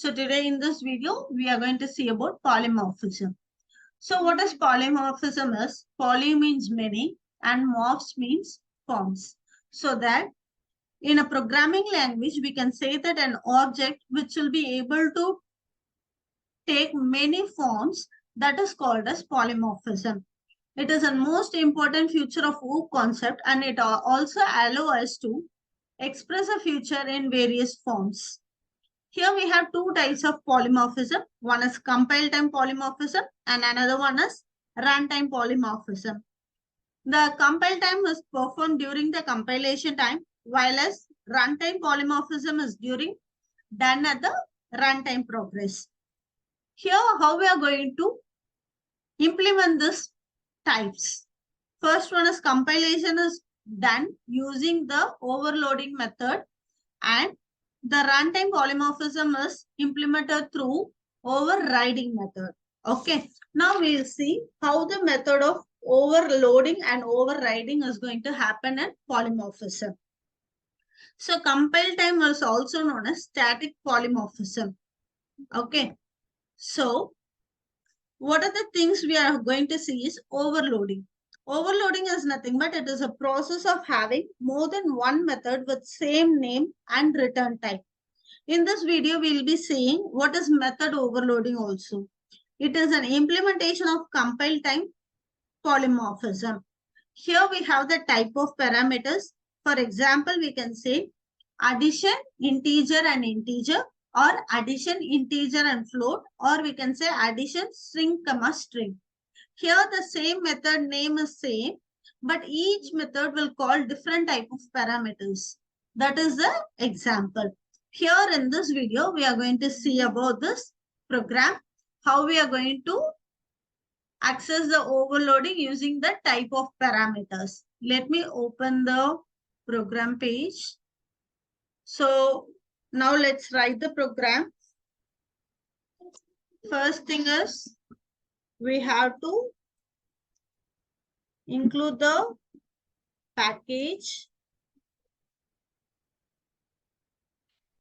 So today in this video, we are going to see about polymorphism. So what is polymorphism is? Poly means many and morphs means forms. So that in a programming language, we can say that an object which will be able to take many forms, that is called as polymorphism. It is a most important feature of OOP concept, and it also allows us to express a feature in various forms. Here we have two types of polymorphism. One is compile time polymorphism and another one is runtime polymorphism. The compile time is performed during the compilation time, while as runtime polymorphism is done at the runtime progress. Here, how we are going to implement this types. First one is compilation is done using the overloading method, and the runtime polymorphism is implemented through overriding method. Okay. Now we'll see how the method of overloading and overriding is going to happen in polymorphism. So compile time is also known as static polymorphism. Okay. So what are the things we are going to see is overloading. Overloading is nothing but it is a process of having more than one method with same name and return type. In this video, we will be seeing what is method overloading also. It is an implementation of compile time polymorphism. Here we have the type of parameters. For example, we can say addition, integer and integer, or addition, integer and float, or we can say addition, string, comma, string. Here the same method name is same, but each method will call different type of parameters. That is the example. Here in this video, we are going to see about this program, how we are going to access the overloading using the type of parameters. Let me open the program page. So now let's write the program. First thing is we have to include the package,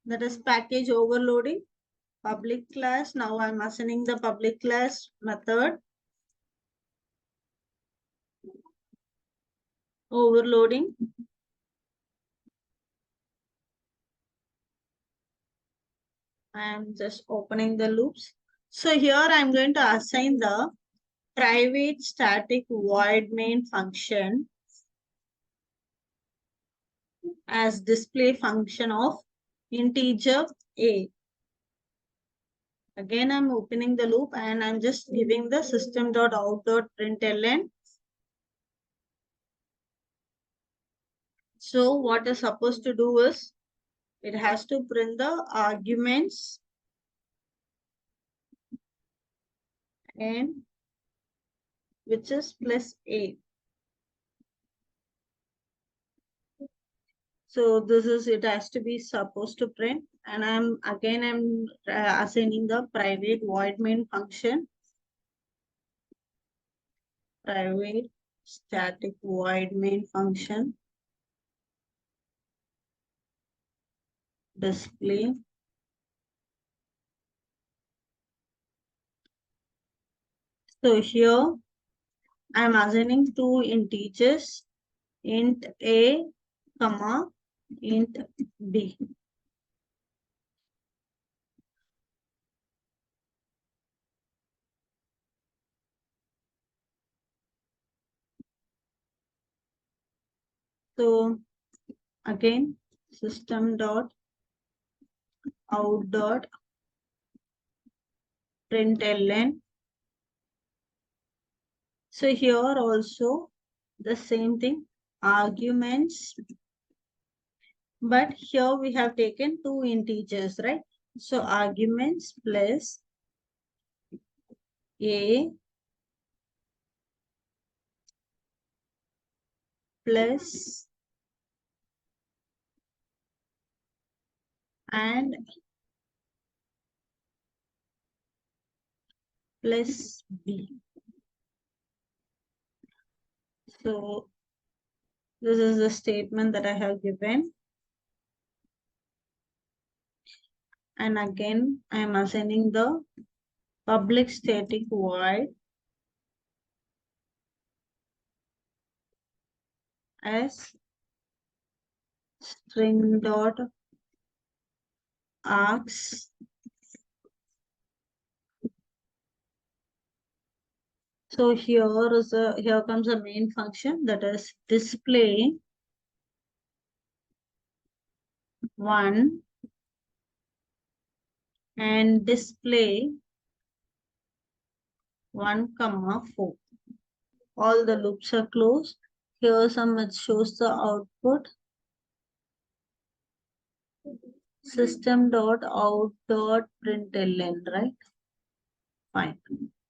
that is package overloading, public class. Now I'm assigning the public class method overloading. I am just opening the loops. So here I'm going to assign the private static void main function as display function of integer a. Again, I'm opening the loop and I'm just giving the system.out.println. So what is supposed to do is it has to print the arguments and which is plus a. So this is, it has to be supposed to print, and I'm assigning the private void main function, private static void main function display so here I'm assigning two integers, int a comma int b. So again, system dot out dot println. So here also the same thing, arguments, but here we have taken two integers, right? So arguments plus a plus and plus b. So this is the statement that I have given. and again I am assigning the public static void as string dot args. So here comes the main function, that is display 1 and display 1 comma 4. All the loops are closed. Here it shows the output system dot out dot println, right? Fine.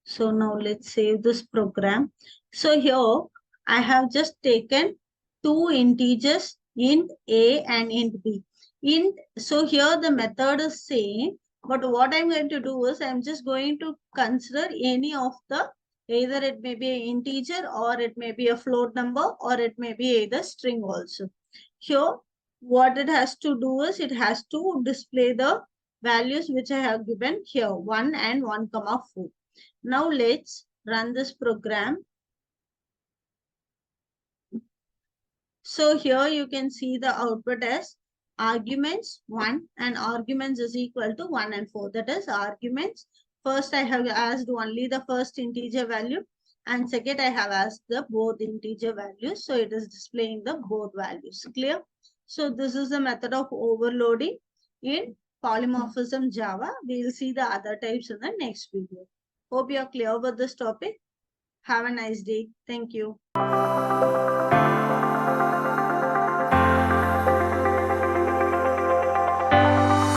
So now let's save this program. So here I have just taken two integers, int a and int b. So here the method is same, but what I'm going to do is I'm just going to consider any of the, either it may be an integer or it may be a float number or it may be either string also. Here what it has to do is it has to display the values which I have given here, 1 and 1 comma 4. Now let's run this program. So here you can see the output as arguments 1 and arguments is equal to 1 and 4. That is arguments. First I have asked only the first integer value and second I have asked the both integer values. So it is displaying the both values. Clear? So this is the method of overloading in polymorphism Java. We will see the other types in the next video. Hope you are clear about this topic. Have a nice day. Thank you.